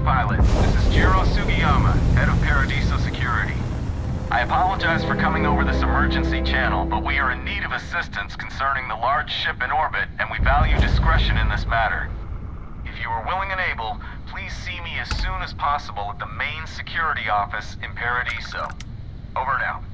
pilot. This is Sugiyama, head of Paradiso Security. I apologize for coming over this emergency channel, but we are in need of assistance concerning the large ship in orbit, and we value discretion in this matter. If you are willing and able, please see me as soon as possible at the main security office in Paradiso. Over now.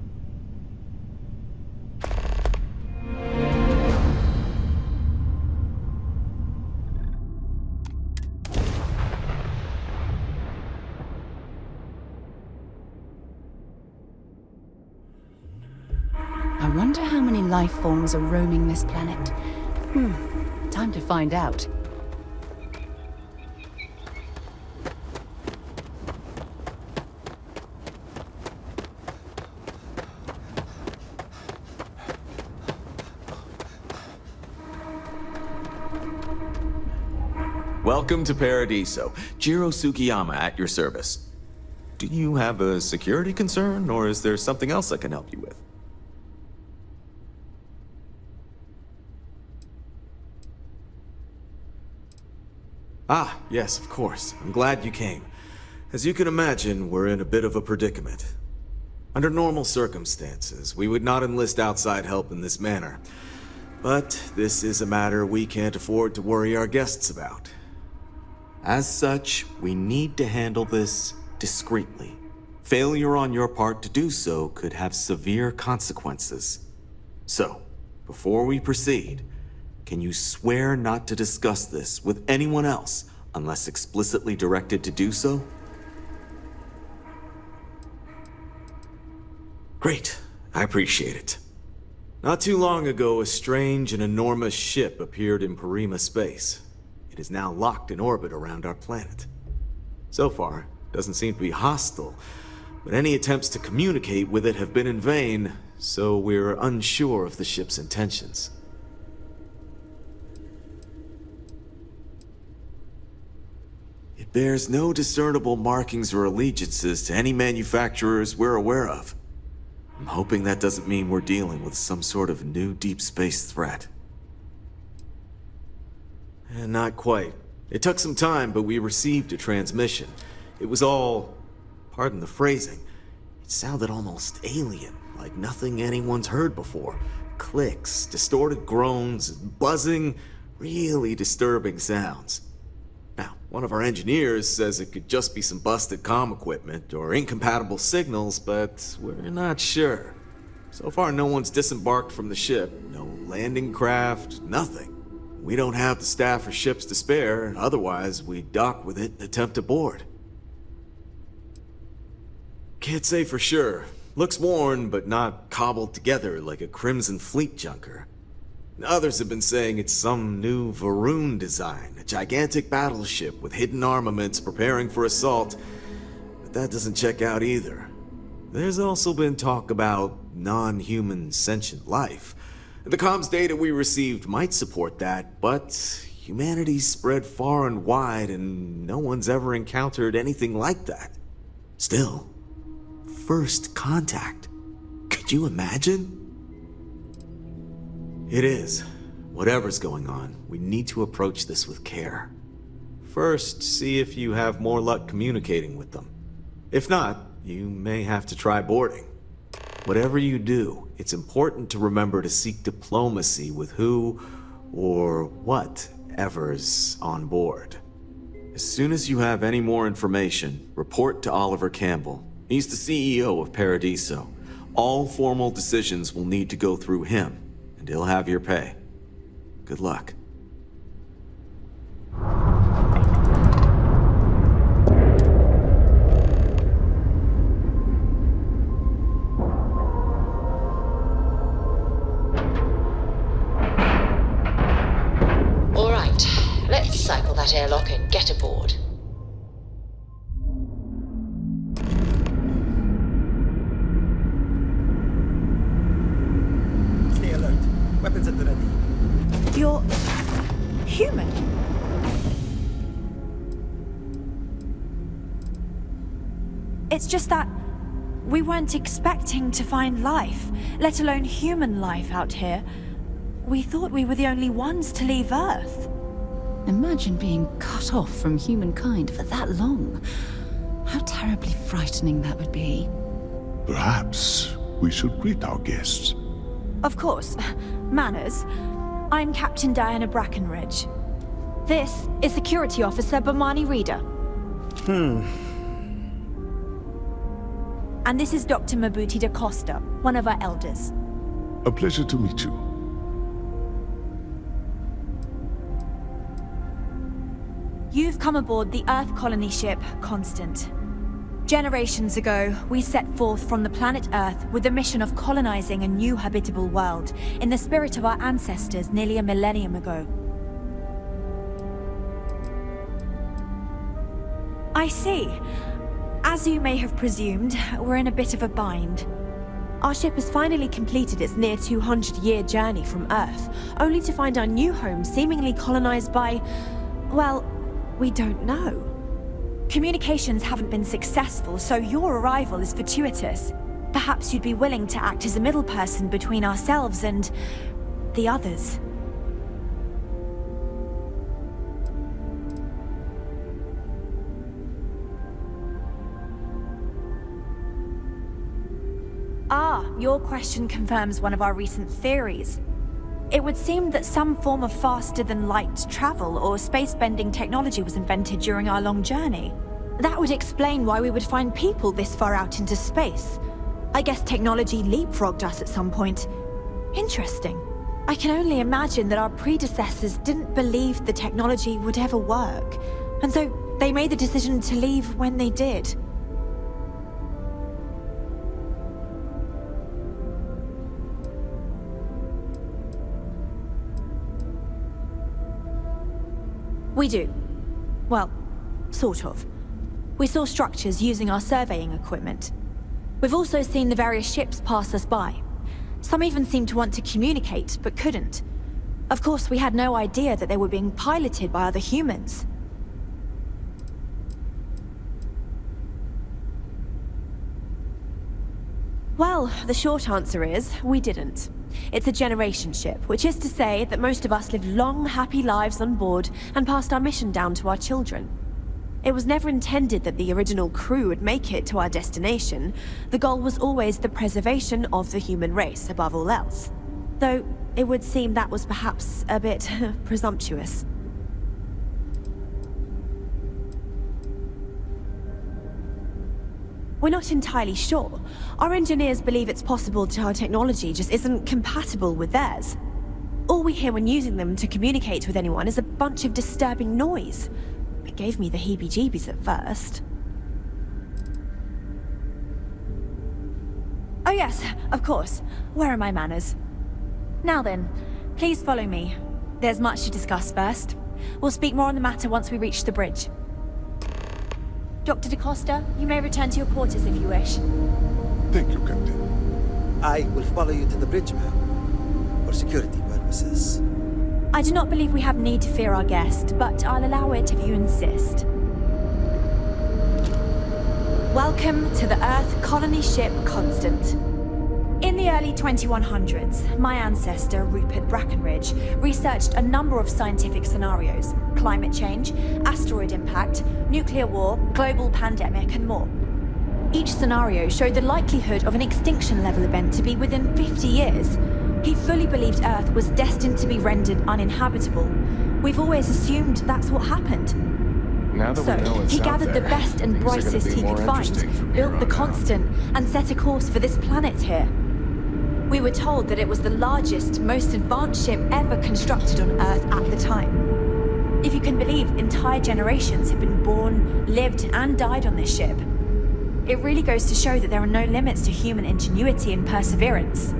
I wonder how many life forms are roaming this planet. Time to find out. Welcome to Paradiso. Sugiyama at your service. Do you have a security concern, or is there something else I can help you with? Ah, yes, of course. I'm glad you came. As you can imagine, we're in a bit of a predicament. Under normal circumstances, we would not enlist outside help in this manner. But this is a matter we can't afford to worry our guests about. As such, we need to handle this discreetly. Failure on your part to do so could have severe consequences. So, before we proceed, can you swear not to discuss this with anyone else unless explicitly directed to do so? Great. I appreciate it. Not too long ago, a strange and enormous ship appeared in Porrima space. It is now locked in orbit around our planet. So far, it doesn't seem to be hostile, but any attempts to communicate with it have been in vain, so we're unsure of the ship's intentions. It bears no discernible markings or allegiances to any manufacturers we're aware of. I'm hoping that doesn't mean we're dealing with some sort of new deep space threat. Not quite. It took some time, but we received a transmission. It was all, pardon the phrasing, it sounded almost alien, like nothing anyone's heard before. Clicks, distorted groans, buzzing, really disturbing sounds. Now, one of our engineers says it could just be some busted comm equipment or incompatible signals, but we're not sure. So far, no one's disembarked from the ship, no landing craft, nothing. We don't have the staff or ships to spare, otherwise we'd dock with it and attempt to board. Can't say for sure. Looks worn, but not cobbled together like a Crimson Fleet junker. Others have been saying it's some new Varun design, a gigantic battleship with hidden armaments preparing for assault, but that doesn't check out either. There's also been talk about non-human sentient life. The comms data we received might support that, but humanity's spread far and wide and no one's ever encountered anything like that. Still, first contact. Could you imagine? It is. Whatever's going on, we need to approach this with care. First, see if you have more luck communicating with them. If not, you may have to try boarding. Whatever you do, it's important to remember to seek diplomacy with who or whatever's on board. As soon as you have any more information, report to Oliver Campbell. He's the CEO of Paradiso. All formal decisions will need to go through him, and he'll have your pay. Good luck. Cycle that airlock and get aboard. Stay alert. Weapons at the ready. You're human. It's just that we weren't expecting to find life, let alone human life out here. We thought we were the only ones to leave Earth. Imagine being cut off from humankind for that long. How terribly frightening that would be. Perhaps we should greet our guests. Of course. Manners. I'm Captain Diana Brackenridge. This is Security Officer Bomani Reader. And this is Dr. Mabuti da Costa, one of our elders. A pleasure to meet you. You've come aboard the Earth colony ship Constant. Generations ago, we set forth from the planet Earth with the mission of colonizing a new habitable world in the spirit of our ancestors nearly a millennium ago. I see. As you may have presumed, we're in a bit of a bind. Our ship has finally completed its near 200-year journey from Earth, only to find our new home seemingly colonized by, well, we don't know. Communications haven't been successful, so your arrival is fortuitous. Perhaps you'd be willing to act as a middle person between ourselves and the others. Ah, your question confirms one of our recent theories. It would seem that some form of faster-than-light travel or space-bending technology was invented during our long journey. That would explain why we would find people this far out into space. I guess technology leapfrogged us at some point. Interesting. I can only imagine that our predecessors didn't believe the technology would ever work, and so they made the decision to leave when they did. We do. Well, sort of. We saw structures using our surveying equipment. We've also seen the various ships pass us by. Some even seemed to want to communicate, but couldn't. Of course, we had no idea that they were being piloted by other humans. Well, the short answer is, we didn't. It's a generation ship, which is to say that most of us lived long, happy lives on board and passed our mission down to our children. It was never intended that the original crew would make it to our destination. The goal was always the preservation of the human race above all else. Though, it would seem that was perhaps a bit presumptuous. We're not entirely sure. Our engineers believe it's possible that our technology just isn't compatible with theirs. All we hear when using them to communicate with anyone is a bunch of disturbing noise. It gave me the heebie-jeebies at first. Oh yes, of course. Where are my manners? Now then, please follow me. There's much to discuss first. We'll speak more on the matter once we reach the bridge. Dr. da Costa, you may return to your quarters if you wish. Thank you, Captain. I will follow you to the bridge, ma'am. For security purposes. I do not believe we have need to fear our guest, but I'll allow it if you insist. Welcome to the Earth colony ship Constant. In the early 2100s, my ancestor, Rupert Brackenridge, researched a number of scientific scenarios: climate change, asteroid impact, nuclear war, global pandemic, and more. Each scenario showed the likelihood of an extinction-level event to be within 50 years. He fully believed Earth was destined to be rendered uninhabitable. We've always assumed that's what happened. Now that we know So, it's he out gathered there, the best and things are gonna brightest be he more could find, interesting from built here the on out. Constant, and set a course for this planet here. We were told that it was the largest, most advanced ship ever constructed on Earth at the time. If you can believe, entire generations have been born, lived, and died on this ship. It really goes to show that there are no limits to human ingenuity and perseverance.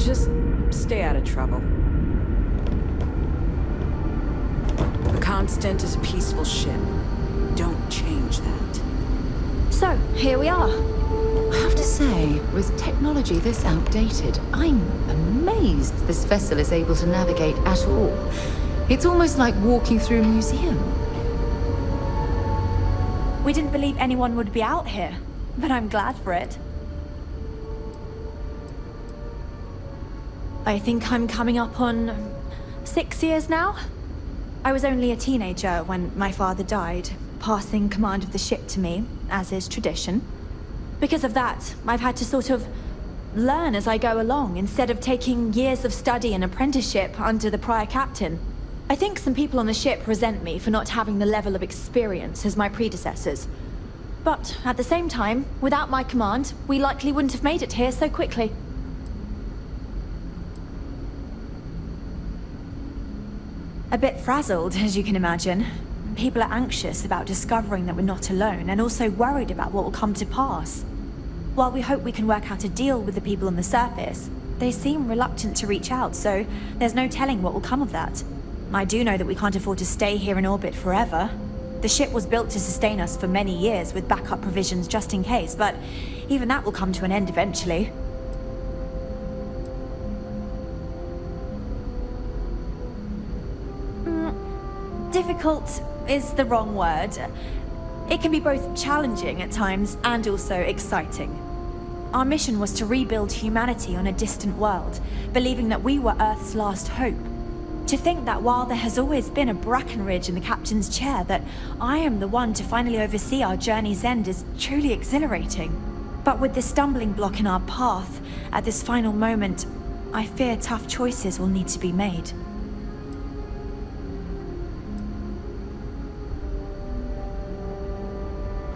Just stay out of trouble. The Constant is a peaceful ship. Don't change that. So, here we are. I have to say, with technology this outdated, I'm amazed this vessel is able to navigate at all. It's almost like walking through a museum. We didn't believe anyone would be out here, but I'm glad for it. I think I'm coming up on 6 years now. I was only a teenager when my father died, passing command of the ship to me, as is tradition. Because of that, I've had to sort of learn as I go along, instead of taking years of study and apprenticeship under the prior captain. I think some people on the ship resent me for not having the level of experience as my predecessors. But at the same time, without my command, we likely wouldn't have made it here so quickly. A bit frazzled, as you can imagine. People are anxious about discovering that we're not alone, and also worried about what will come to pass. While we hope we can work out a deal with the people on the surface, they seem reluctant to reach out, so there's no telling what will come of that. I do know that we can't afford to stay here in orbit forever. The ship was built to sustain us for many years with backup provisions just in case, but even that will come to an end eventually. Difficult is the wrong word. It can be both challenging at times and also exciting. Our mission was to rebuild humanity on a distant world, believing that we were Earth's last hope. To think that while there has always been a Brackenridge in the captain's chair, that I am the one to finally oversee our journey's end is truly exhilarating. But with this stumbling block in our path, at this final moment, I fear tough choices will need to be made.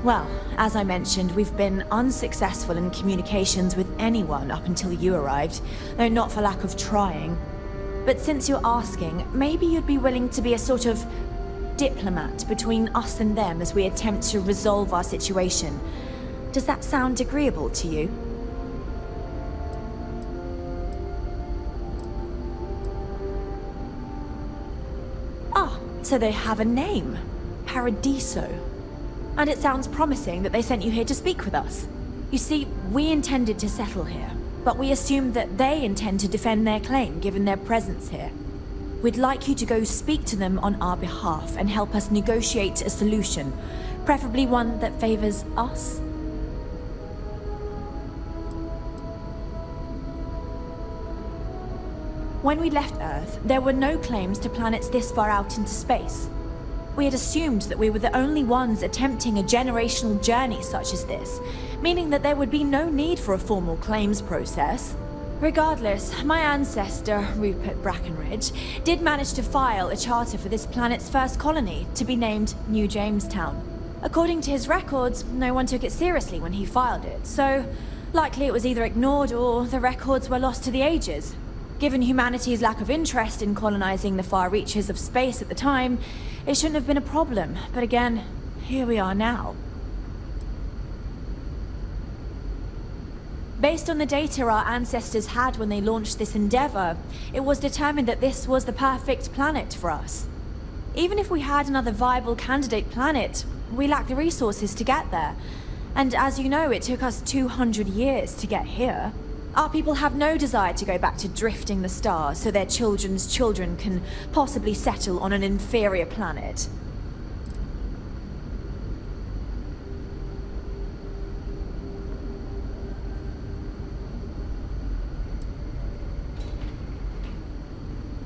Well, as I mentioned, we've been unsuccessful in communications with anyone up until you arrived, though not for lack of trying. But since you're asking, maybe you'd be willing to be a sort of diplomat between us and them as we attempt to resolve our situation. Does that sound agreeable to you? Ah, so they have a name. Paradiso. And it sounds promising that they sent you here to speak with us. You see, we intended to settle here, but we assumed that they intend to defend their claim given their presence here. We'd like you to go speak to them on our behalf and help us negotiate a solution, preferably one that favors us. When we left Earth, there were no claims to planets this far out into space. We had assumed that we were the only ones attempting a generational journey such as this, meaning that there would be no need for a formal claims process. Regardless, my ancestor, Rupert Brackenridge, did manage to file a charter for this planet's first colony, to be named New Jamestown. According to his records, no one took it seriously when he filed it, so likely it was either ignored or the records were lost to the ages. Given humanity's lack of interest in colonizing the far reaches of space at the time, it shouldn't have been a problem, but again, here we are now. Based on the data our ancestors had when they launched this endeavor, it was determined that this was the perfect planet for us. Even if we had another viable candidate planet, we lack the resources to get there. And as you know, it took us 200 years to get here. Our people have no desire to go back to drifting the stars so their children's children can possibly settle on an inferior planet.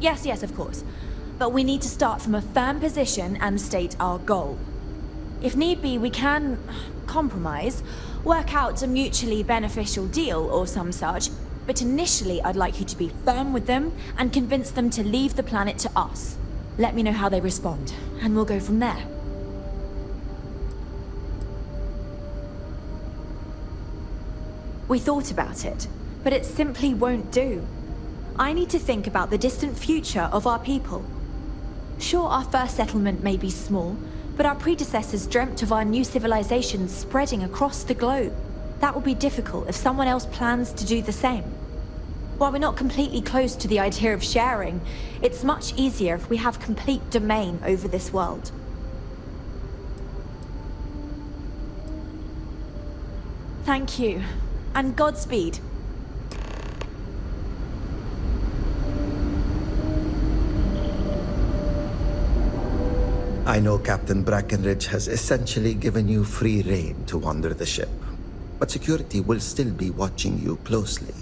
Yes, of course. But we need to start from a firm position and state our goal. If need be, we can compromise, work out a mutually beneficial deal or some such, but initially I'd like you to be firm with them and convince them to leave the planet to us. Let me know how they respond, and we'll go from there. We thought about it, but it simply won't do. I need to think about the distant future of our people. Sure, our first settlement may be small, but our predecessors dreamt of our new civilization spreading across the globe. That will be difficult if someone else plans to do the same. While we're not completely close to the idea of sharing, it's much easier if we have complete domain over this world. Thank you, and Godspeed. I know Captain Brackenridge has essentially given you free rein to wander the ship, but security will still be watching you closely.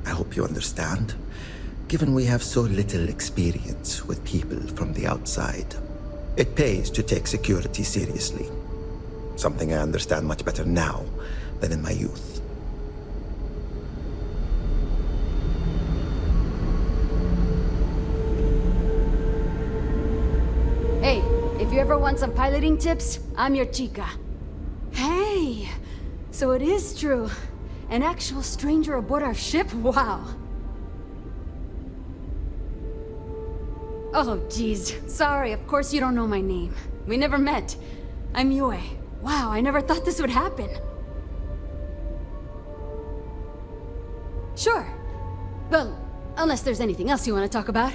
I hope you understand. Given we have so little experience with people from the outside, it pays to take security seriously. Something I understand much better now than in my youth. Hey, if you ever want some piloting tips, I'm your chica. Hey, so it is true. An actual stranger aboard our ship? Wow. Oh, geez. Sorry, of course you don't know my name. We never met. I'm Yue. Wow, I never thought this would happen. Sure. Well, unless there's anything else you want to talk about.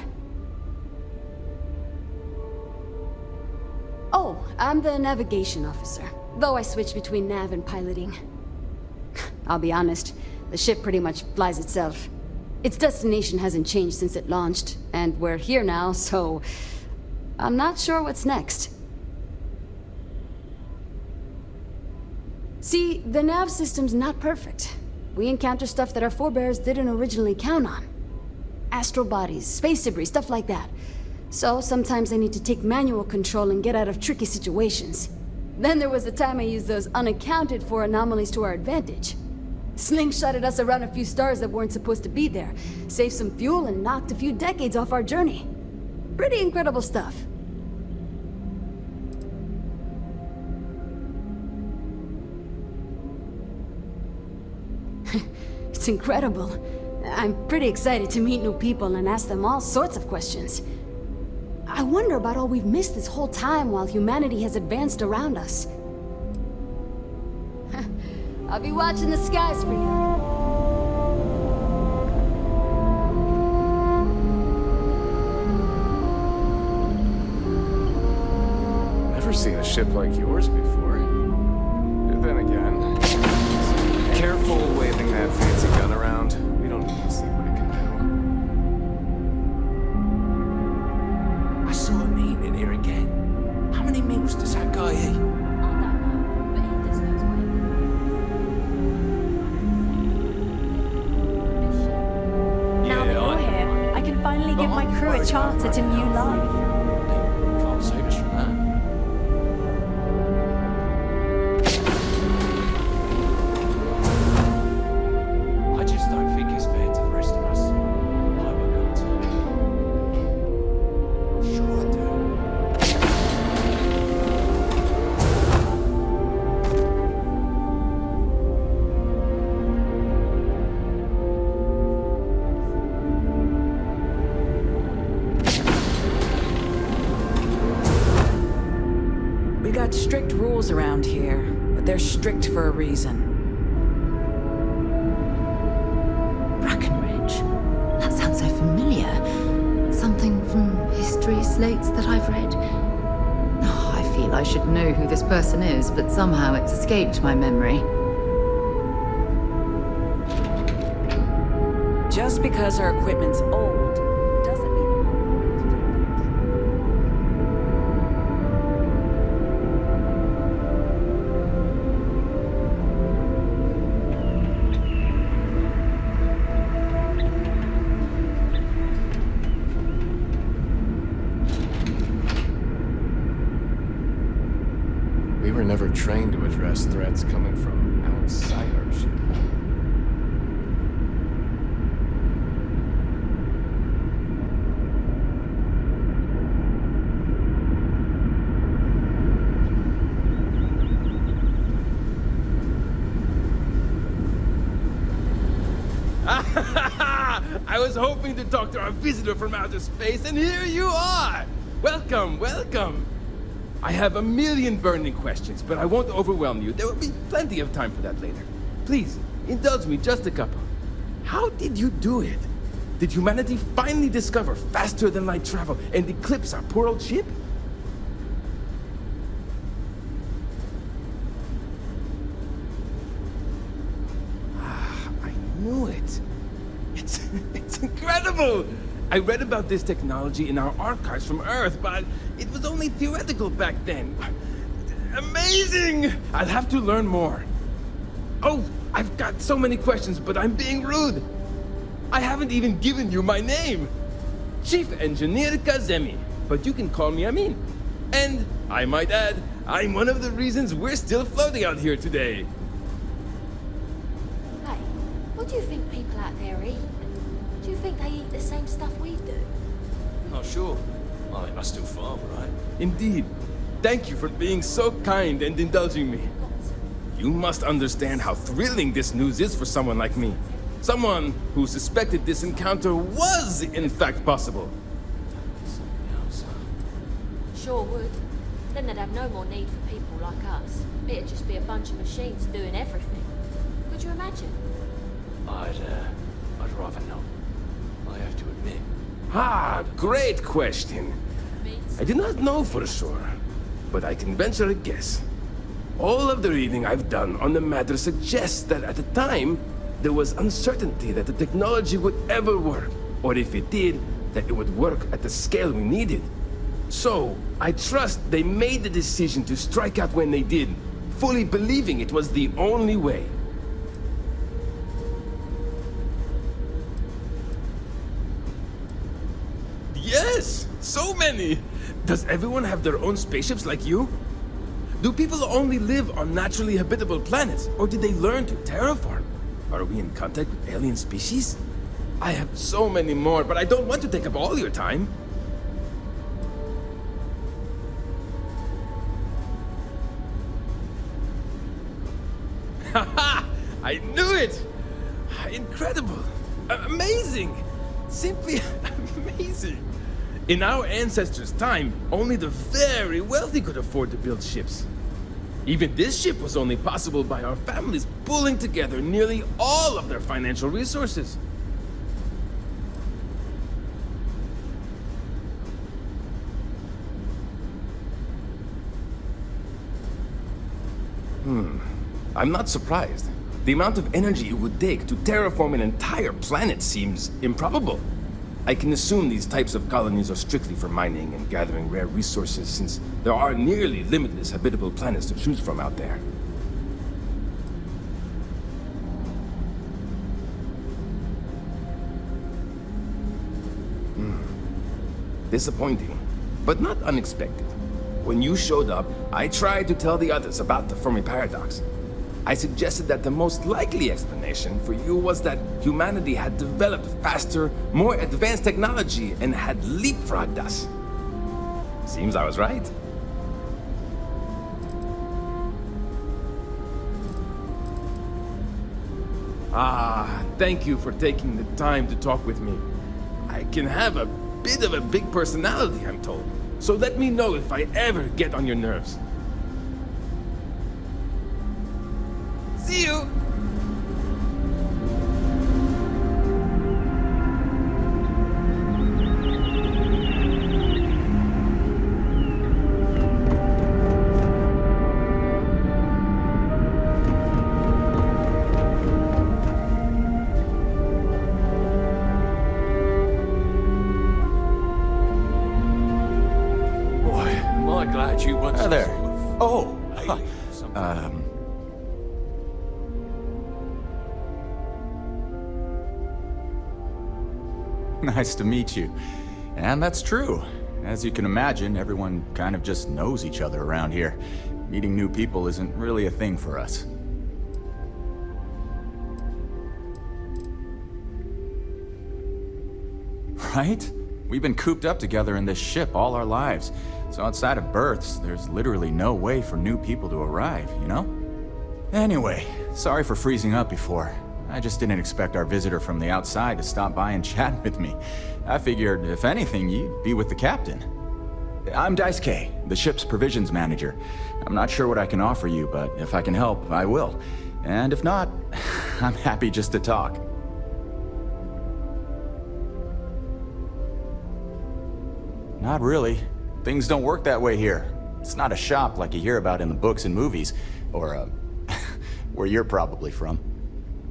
Oh, I'm the navigation officer, though I switch between nav and piloting. I'll be honest, the ship pretty much flies itself. Its destination hasn't changed since it launched, and we're here now, so I'm not sure what's next. See, the nav system's not perfect. We encounter stuff that our forebears didn't originally count on. Astral bodies, space debris, stuff like that. So sometimes I need to take manual control and get out of tricky situations. Then there was the time I used those unaccounted for anomalies to our advantage. Slingshotted us around a few stars that weren't supposed to be there, saved some fuel and knocked a few decades off our journey. Pretty incredible stuff. It's incredible. I'm pretty excited to meet new people and ask them all sorts of questions. I wonder about all we've missed this whole time while humanity has advanced around us. I'll be watching the skies for you. Never seen a ship like yours before. Then again, careful waving that fancy gun around. We don't need to see what it can do. I saw a name in here again. How many meals does that guy eat? Finally give my crew a chance at a new life. Can't save us from that. I just don't think it's fair to the rest of us. I work hard too. Sure I do. Got strict rules around here, but they're strict for a reason. Breckenridge. That sounds so familiar. Something from history slates that I've read. Oh, I feel I should know who this person is, but somehow it's escaped my memory. Just because our equipment's old, doesn't mean it won't work. We were never trained to address threats coming from outside our ship. I was hoping to talk to our visitor from outer space, and here you are! Welcome, welcome! I have a million burning questions, but I won't overwhelm you. There will be plenty of time for that later. Please, indulge me just a couple. How did you do it? Did humanity finally discover faster than light travel and eclipse our poor old ship? I knew it. It's incredible! I read about this technology in our archives from Earth, but it was only theoretical back then. Amazing! I'll have to learn more. Oh, I've got so many questions, but I'm being rude. I haven't even given you my name. Chief Engineer Kazemi, but you can call me Amin. And, I might add, I'm one of the reasons we're still floating out here today. Hey, what do you think people out there eat? Do you think they eat the same stuff we do? Not sure. Well, they must still farm, right? Indeed. Thank you for being so kind and indulging me. You must understand how thrilling this news is for someone like me. Someone who suspected this encounter was, in fact, possible. Sure would. Then they'd have no more need for people like us. It'd just be a bunch of machines doing everything. Could you imagine? I'd rather not. I have to admit. Ah, great question. I do not know for sure, but I can venture a guess. All of the reading I've done on the matter suggests that at the time, there was uncertainty that the technology would ever work, or if it did, that it would work at the scale we needed. So, I trust they made the decision to strike out when they did, fully believing it was the only way. Yes! So many! Does everyone have their own spaceships like you? Do people only live on naturally habitable planets, or did they learn to terraform? Are we in contact with alien species? I have so many more, but I don't want to take up all your time. Haha! I knew it! Incredible! Amazing! Simply amazing! In our ancestors' time, only the very wealthy could afford to build ships. Even this ship was only possible by our families pulling together nearly all of their financial resources. I'm not surprised. The amount of energy it would take to terraform an entire planet seems improbable. I can assume these types of colonies are strictly for mining and gathering rare resources, since there are nearly limitless habitable planets to choose from out there. Disappointing, but not unexpected. When you showed up, I tried to tell the others about the Fermi paradox. I suggested that the most likely explanation for you was that humanity had developed faster, more advanced technology and had leapfrogged us. Seems I was right. Ah, thank you for taking the time to talk with me. I can have a bit of a big personality, I'm told. So let me know if I ever get on your nerves. See you! Boy, am I glad you once. Hi there. Oh, nice to meet you. And that's true. As you can imagine, everyone kind of just knows each other around here. Meeting new people isn't really a thing for us. Right? We've been cooped up together in this ship all our lives. So outside of births, there's literally no way for new people to arrive, you know? Anyway, sorry for freezing up before. I just didn't expect our visitor from the outside to stop by and chat with me. I figured, if anything, you'd be with the captain. I'm Daisuke, the ship's provisions manager. I'm not sure what I can offer you, but if I can help, I will. And if not, I'm happy just to talk. Not really. Things don't work that way here. It's not a shop like you hear about in the books and movies, or, where you're probably from.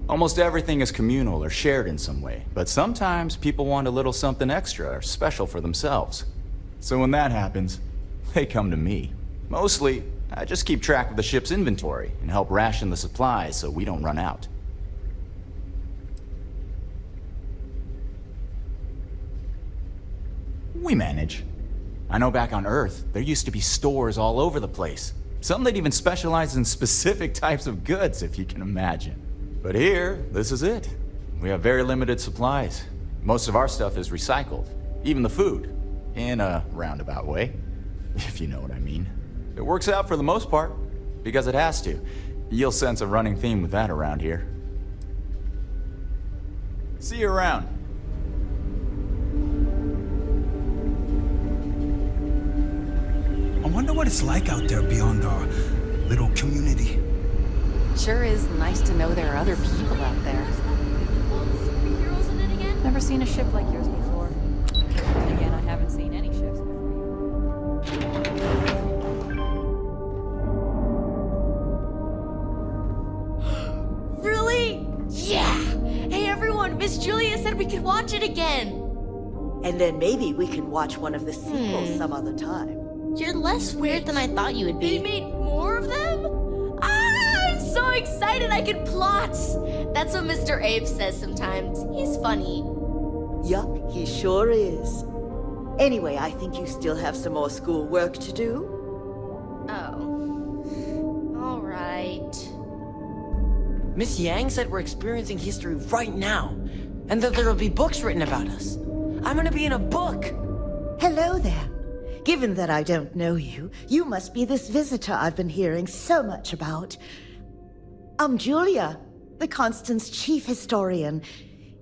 Almost everything is communal or shared in some way, but sometimes people want a little something extra or special for themselves. So when that happens, they come to me. Mostly, I just keep track of the ship's inventory and help ration the supplies so we don't run out. We manage. I know back on Earth, there used to be stores all over the place. Some that even specialize in specific types of goods, if you can imagine. But here, this is it. We have very limited supplies. Most of our stuff is recycled. Even the food. In a roundabout way, if you know what I mean. It works out for the most part, because it has to. You'll sense a running theme with that around here. See you around. I wonder what it's like out there beyond our little community. Sure is nice to know there are other people out there. Never seen a ship like yours before. And again, I haven't seen any ships before. Really? Yeah! Hey everyone, Miss Julia said we could watch it again! And then maybe we can watch one of the sequels some other time. You're less weird than I thought you would be. They made more of them? Ah, I'm so excited I can plot! That's what Mr. Abe says sometimes. He's funny. Yup, he sure is. Anyway, I think you still have some more schoolwork to do. Oh. Alright. Miss Yang said we're experiencing history right now, and that there will be books written about us. I'm gonna be in a book! Hello there. Given that I don't know you, you must be this visitor I've been hearing so much about. I'm Julia, the Constant's chief historian.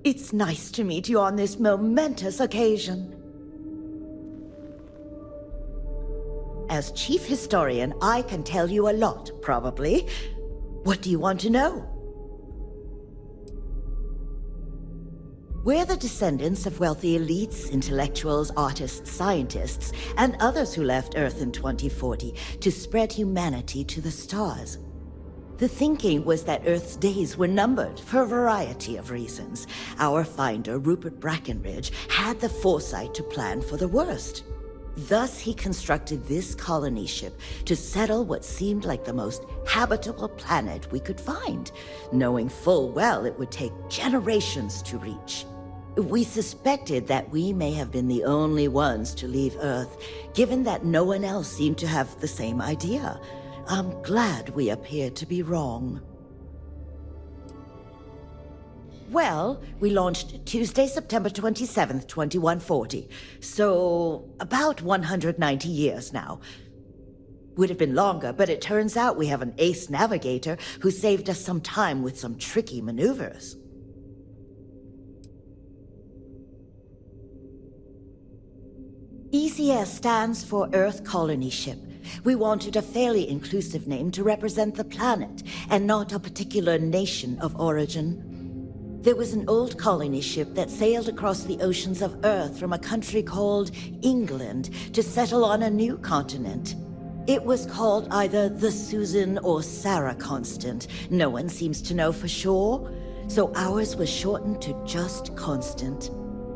It's nice to meet you on this momentous occasion. As chief historian, I can tell you a lot, probably. What do you want to know? We're the descendants of wealthy elites, intellectuals, artists, scientists, and others who left Earth in 2040 to spread humanity to the stars. The thinking was that Earth's days were numbered for a variety of reasons. Our finder, Rupert Brackenridge, had the foresight to plan for the worst. Thus, he constructed this colony ship to settle what seemed like the most habitable planet we could find, knowing full well it would take generations to reach. We suspected that we may have been the only ones to leave Earth, given that no one else seemed to have the same idea. I'm glad we appeared to be wrong. Well, we launched Tuesday, September 27th, 2140. So, about 190 years now. Would have been longer, but it turns out we have an ace navigator who saved us some time with some tricky maneuvers. ECS stands for Earth Colony Ship. We wanted a fairly inclusive name to represent the planet, and not a particular nation of origin. There was an old colony ship that sailed across the oceans of Earth from a country called England to settle on a new continent. It was called either the Susan or Sarah Constant. No one seems to know for sure, so ours was shortened to just Constant.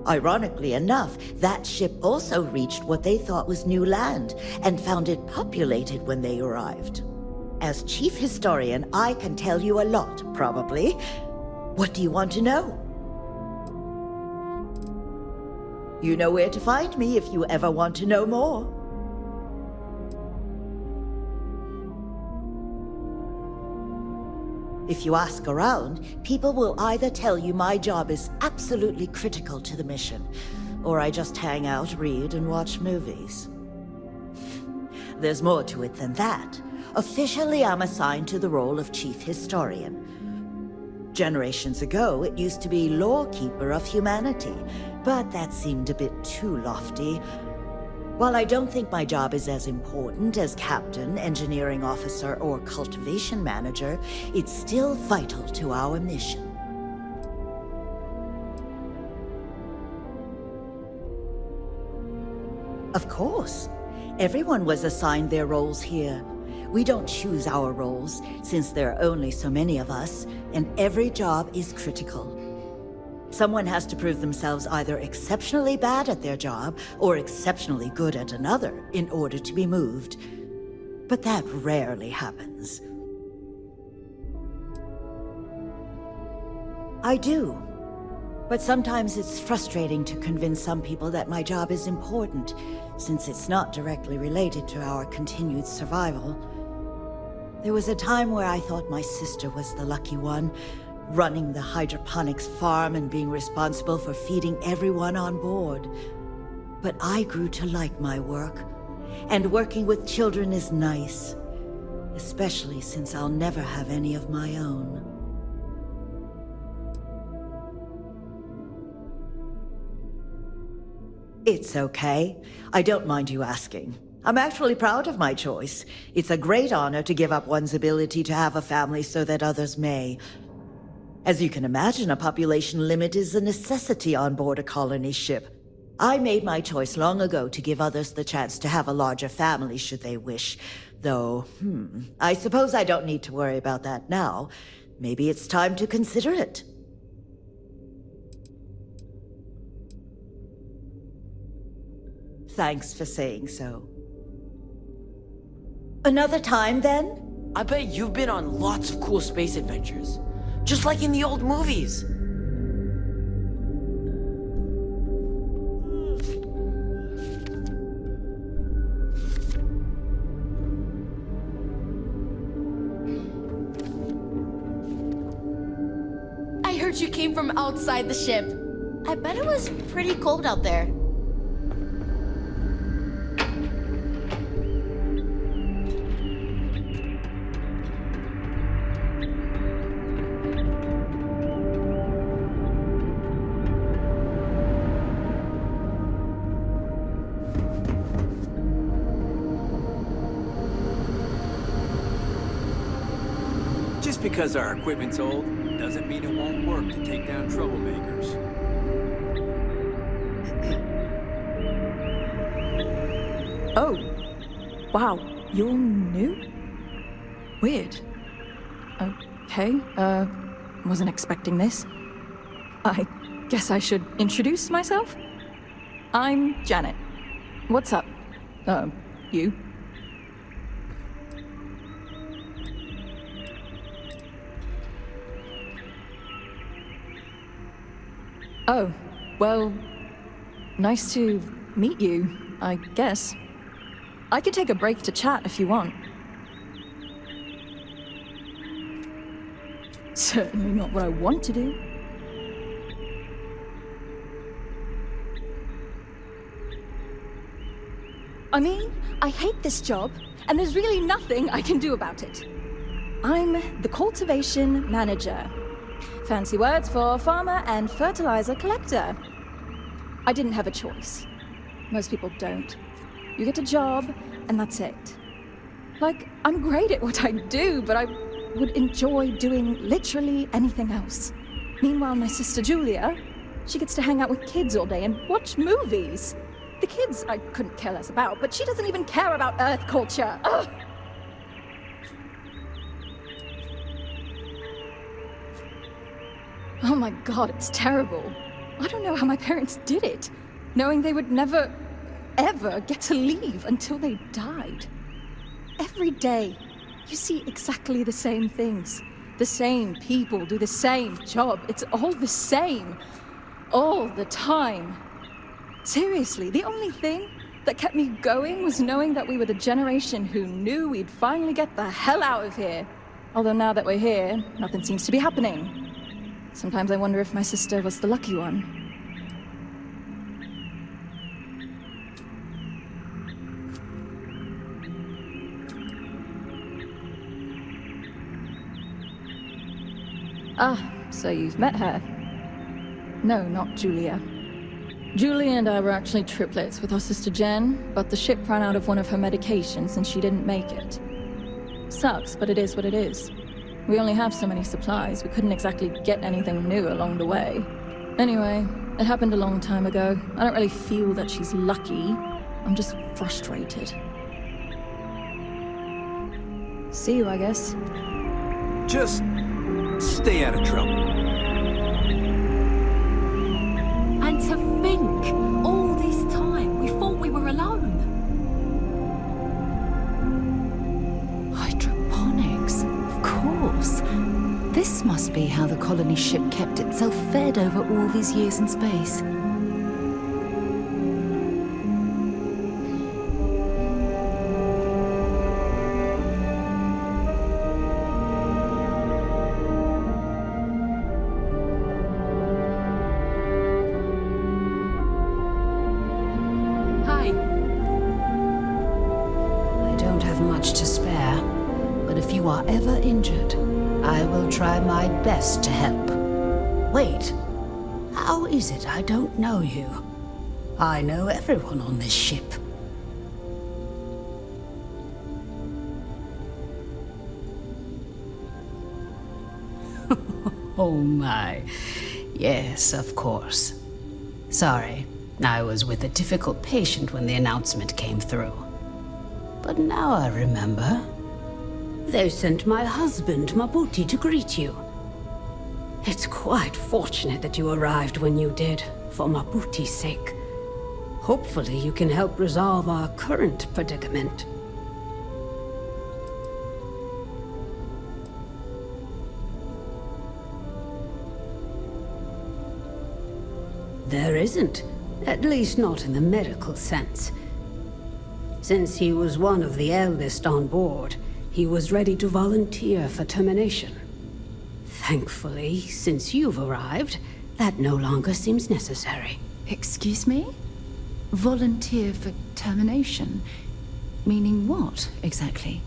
Ironically enough, that ship also reached what they thought was new land, and found it populated when they arrived. As chief historian, I can tell you a lot, probably. What do you want to know? You know where to find me if you ever want to know more. If you ask around, people will either tell you my job is absolutely critical to the mission, or I just hang out, read, and watch movies. There's more to it than that. Officially, I'm assigned to the role of chief historian. Generations ago, it used to be lawkeeper of humanity, but that seemed a bit too lofty. While I don't think my job is as important as captain, engineering officer, or cultivation manager, it's still vital to our mission. Of course. Everyone was assigned their roles here. We don't choose our roles, since there are only so many of us, and every job is critical. Someone has to prove themselves either exceptionally bad at their job or exceptionally good at another in order to be moved. But that rarely happens. I do. But sometimes it's frustrating to convince some people that my job is important, since it's not directly related to our continued survival. There was a time where I thought my sister was the lucky one, running the hydroponics farm and being responsible for feeding everyone on board. But I grew to like my work, and working with children is nice, especially since I'll never have any of my own. It's okay. I don't mind you asking. I'm actually proud of my choice. It's a great honor to give up one's ability to have a family so that others may. As you can imagine, a population limit is a necessity on board a colony ship. I made my choice long ago to give others the chance to have a larger family should they wish. Though, I suppose I don't need to worry about that now. Maybe it's time to consider it. Thanks for saying so. Another time, then? I bet you've been on lots of cool space adventures. Just like in the old movies. I heard you came from outside the ship. I bet it was pretty cold out there. Just because our equipment's old doesn't mean it won't work to take down troublemakers. Oh. Wow. You're new? Weird. Okay. Wasn't expecting this. I guess I should introduce myself? I'm Janet. What's up? You? Oh, well, nice to meet you, I guess. I could take a break to chat if you want. Certainly not what I want to do. I mean, I hate this job, and there's really nothing I can do about it. I'm the cultivation manager. Fancy words for farmer and fertilizer collector. I didn't have a choice. Most people don't. You get a job, and that's it. Like, I'm great at what I do, but I would enjoy doing literally anything else. Meanwhile, my sister Julia, she gets to hang out with kids all day and watch movies. The kids I couldn't care less about, but she doesn't even care about Earth culture. Ugh. Oh my god, it's terrible. I don't know how my parents did it, knowing they would never, ever get to leave until they died. Every day, you see exactly the same things. The same people do the same job. It's all the same. All the time. Seriously, the only thing that kept me going was knowing that we were the generation who knew we'd finally get the hell out of here. Although now that we're here, nothing seems to be happening. Sometimes I wonder if my sister was the lucky one. Ah, so you've met her. No, not Julia. Julia and I were actually triplets with our sister Jen, but the ship ran out of one of her medications and she didn't make it. Sucks, but it is what it is. We only have so many supplies, we couldn't exactly get anything new along the way. Anyway, it happened a long time ago. I don't really feel that she's lucky. I'm just frustrated. See you, I guess. Just stay out of trouble. And to think, all this time, we thought we were alone. Hydroponics, of course. This must be how the colony ship kept itself fed over all these years in space. Hi. I don't have much to spare, but if you are ever injured, I will try my best to help. Wait, how is it I don't know you? I know everyone on this ship. Oh my. Yes, of course. Sorry, I was with a difficult patient when the announcement came through. But now I remember. They sent my husband, Mabuti, to greet you. It's quite fortunate that you arrived when you did, for Mabuti's sake. Hopefully you can help resolve our current predicament. There isn't, at least not in the medical sense. Since he was one of the eldest on board, he was ready to volunteer for termination. Thankfully, since you've arrived, that no longer seems necessary. Excuse me? Volunteer for termination? Meaning what, exactly?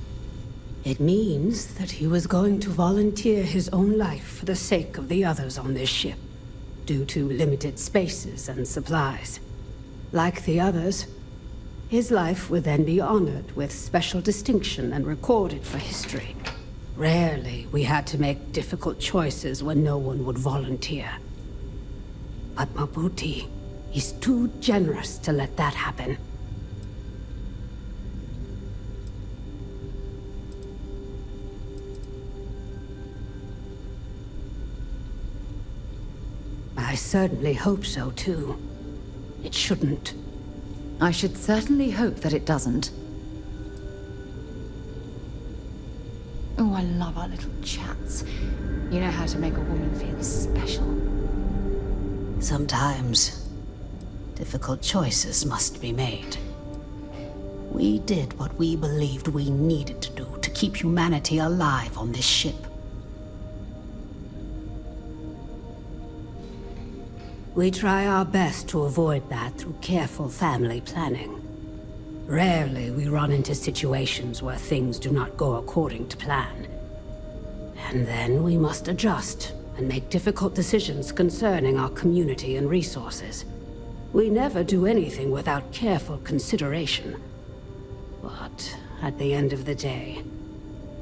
It means that he was going to volunteer his own life for the sake of the others on this ship, due to limited spaces and supplies. Like the others, his life would then be honored with special distinction and recorded for history. Rarely we had to make difficult choices when no one would volunteer. But Mabuti is too generous to let that happen. I certainly hope so, too. It shouldn't. I should certainly hope that it doesn't. Oh, I love our little chats. You know how to make a woman feel special. Sometimes, difficult choices must be made. We did what we believed we needed to do to keep humanity alive on this ship. We try our best to avoid that through careful family planning. Rarely we run into situations where things do not go according to plan. And then we must adjust and make difficult decisions concerning our community and resources. We never do anything without careful consideration. But at the end of the day,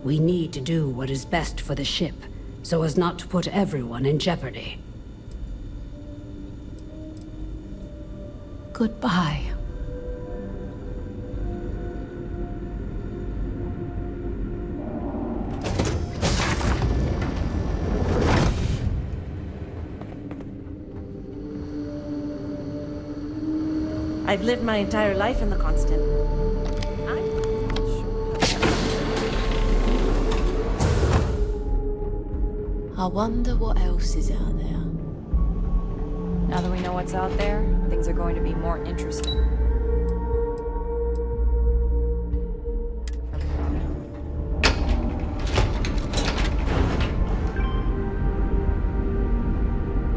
we need to do what is best for the ship, so as not to put everyone in jeopardy. Goodbye. I've lived my entire life in the Constant. I wonder what else is out there. Now that we know what's out there, things are going to be more interesting.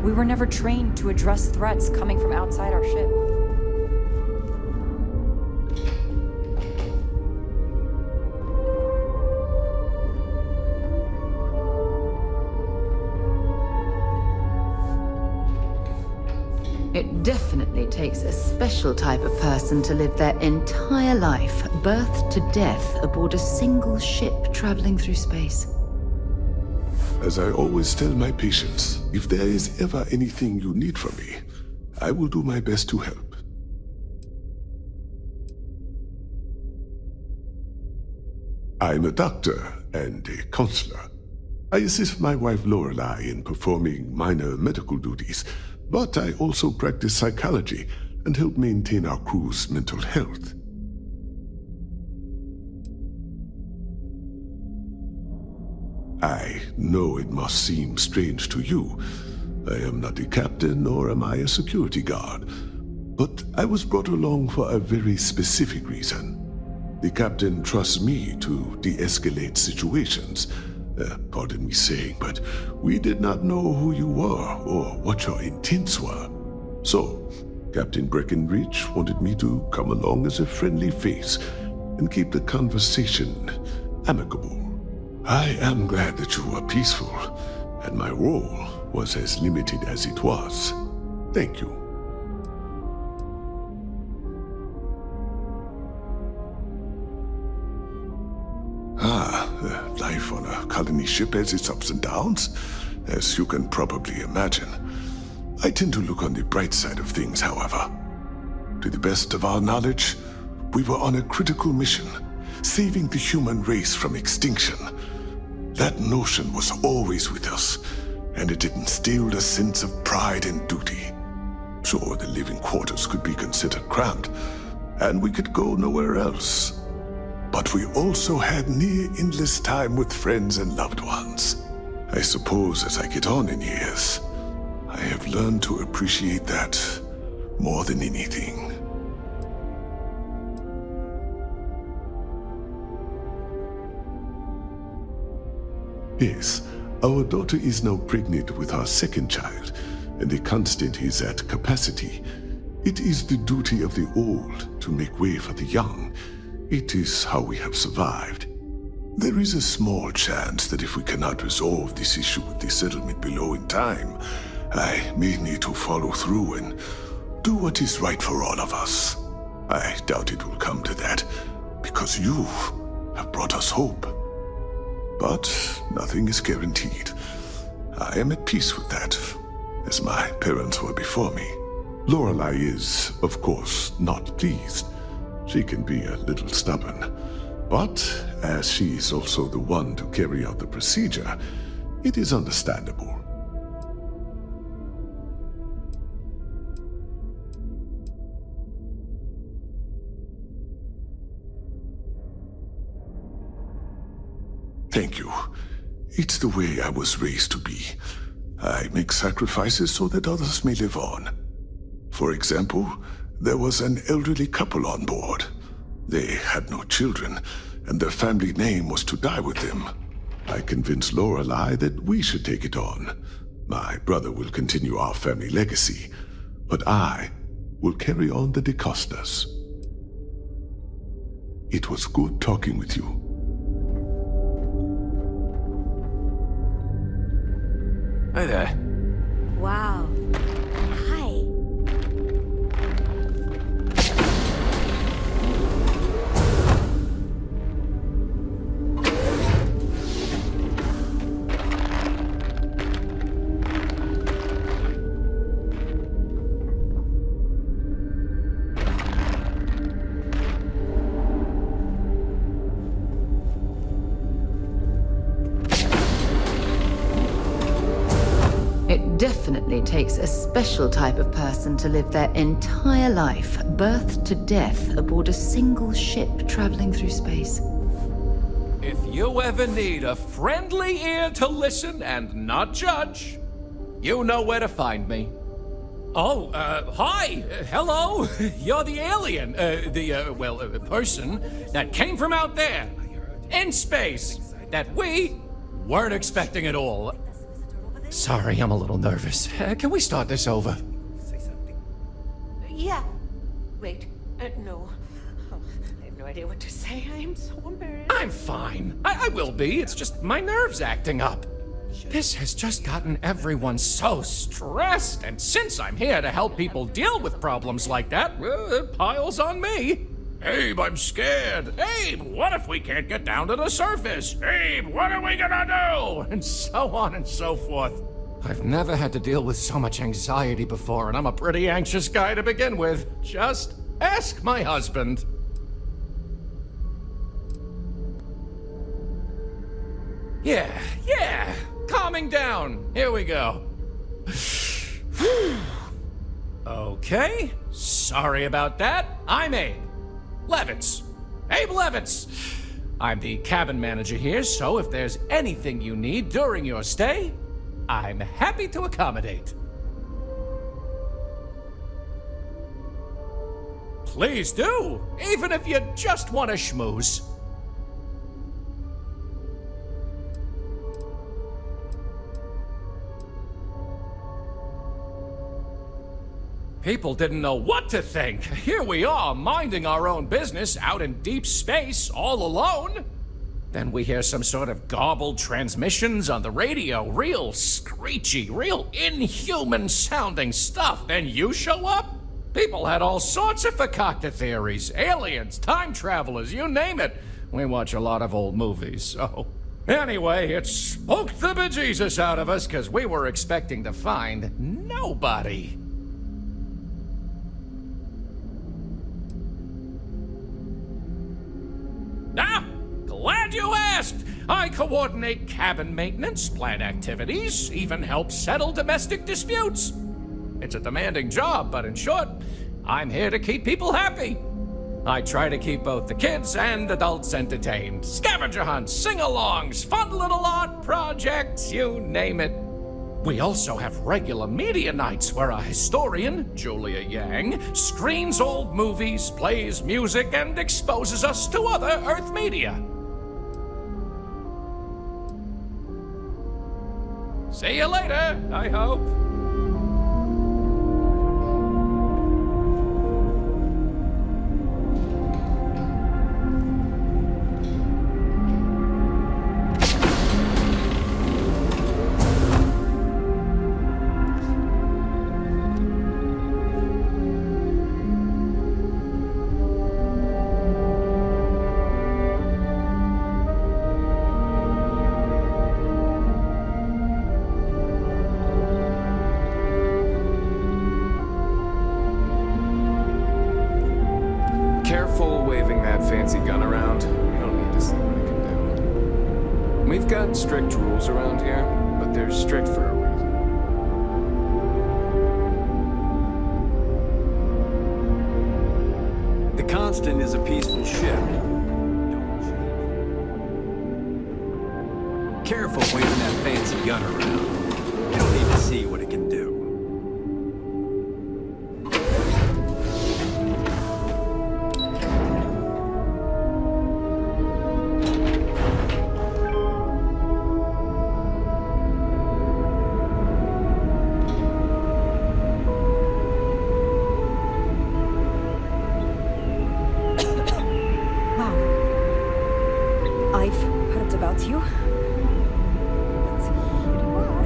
We were never trained to address threats coming from outside our ship. It definitely takes a special type of person to live their entire life, birth to death, aboard a single ship traveling through space. As I always tell my patients, if there is ever anything you need from me, I will do my best to help. I'm a doctor and a counselor. I assist my wife Lorelei in performing minor medical duties, but I also practice psychology and help maintain our crew's mental health. I know it must seem strange to you. I am not a captain, nor am I a security guard. But I was brought along for a very specific reason. The captain trusts me to de-escalate situations. Pardon me saying, but we did not know who you were or what your intents were. So, Captain Breckenridge wanted me to come along as a friendly face and keep the conversation amicable. I am glad that you were peaceful, and my role was as limited as it was. Thank you. Life on a colony ship has its ups and downs, as you can probably imagine. I tend to look on the bright side of things, however. To the best of our knowledge, we were on a critical mission, saving the human race from extinction. That notion was always with us, and it instilled a sense of pride and duty. Sure, the living quarters could be considered cramped, and we could go nowhere else. But we also had near endless time with friends and loved ones. I suppose as I get on in years, I have learned to appreciate that more than anything. Yes, our daughter is now pregnant with our second child, and the Constant is at capacity. It is the duty of the old to make way for the young. It is how we have survived. There is a small chance that if we cannot resolve this issue with the settlement below in time, I may need to follow through and do what is right for all of us. I doubt it will come to that, because you have brought us hope. But nothing is guaranteed. I am at peace with that, as my parents were before me. Lorelei is, of course, not pleased. She can be a little stubborn, but as she is also the one to carry out the procedure, it is understandable. Thank you. It's the way I was raised to be. I make sacrifices so that others may live on. For example, there was an elderly couple on board. They had no children, and their family name was to die with them. I convinced Lorelei that we should take it on. My brother will continue our family legacy, but I will carry on the DeCostas. It was good talking with you. Hi there. Wow. Hi. It definitely takes a special type of person to live their entire life, birth to death, aboard a single ship traveling through space. If you ever need a friendly ear to listen and not judge, you know where to find me. Oh, hi! Hello! You're the alien, person that came from out there, in space, that we weren't expecting at all. Sorry, I'm a little nervous. Can we start this over? Yeah. Wait. No. Oh, I have no idea what to say. I am so embarrassed. I'm fine. I will be. It's just my nerves acting up. This has just gotten everyone so stressed, and since I'm here to help people deal with problems like that, it piles on me. Abe, I'm scared. Abe, what if we can't get down to the surface? Abe, what are we gonna do? And so on and so forth. I've never had to deal with so much anxiety before, and I'm a pretty anxious guy to begin with. Just ask my husband. Yeah. Calming down. Here we go. Okay. Sorry about that. I'm Abe Levitz. Abe Levitz. I'm the cabin manager here, so if there's anything you need during your stay, I'm happy to accommodate. Please do, even if you just want to schmooze. People didn't know what to think. Here we are, minding our own business out in deep space, all alone. Then we hear some sort of garbled transmissions on the radio, real screechy, real inhuman sounding stuff. Then you show up? People had all sorts of fakakta theories. Aliens, time travelers, you name it. We watch a lot of old movies, so... Anyway, it spooked the bejesus out of us, because we were expecting to find nobody. Ah, glad you asked! I coordinate cabin maintenance, plan activities, even help settle domestic disputes. It's a demanding job, but in short, I'm here to keep people happy. I try to keep both the kids and adults entertained. Scavenger hunts, sing-alongs, fun little art projects, you name it. We also have regular media nights where a historian, Julia Yang, screens old movies, plays music, and exposes us to other Earth media. See you later, I hope. Careful waving that fancy gun around. We don't need to see what it can do. We've got strict rules around here, but they're strict for a reason. The Constant is a peaceful ship. Careful waving that fancy gun around. You don't need to see what it can do. I've heard about you. But here you are.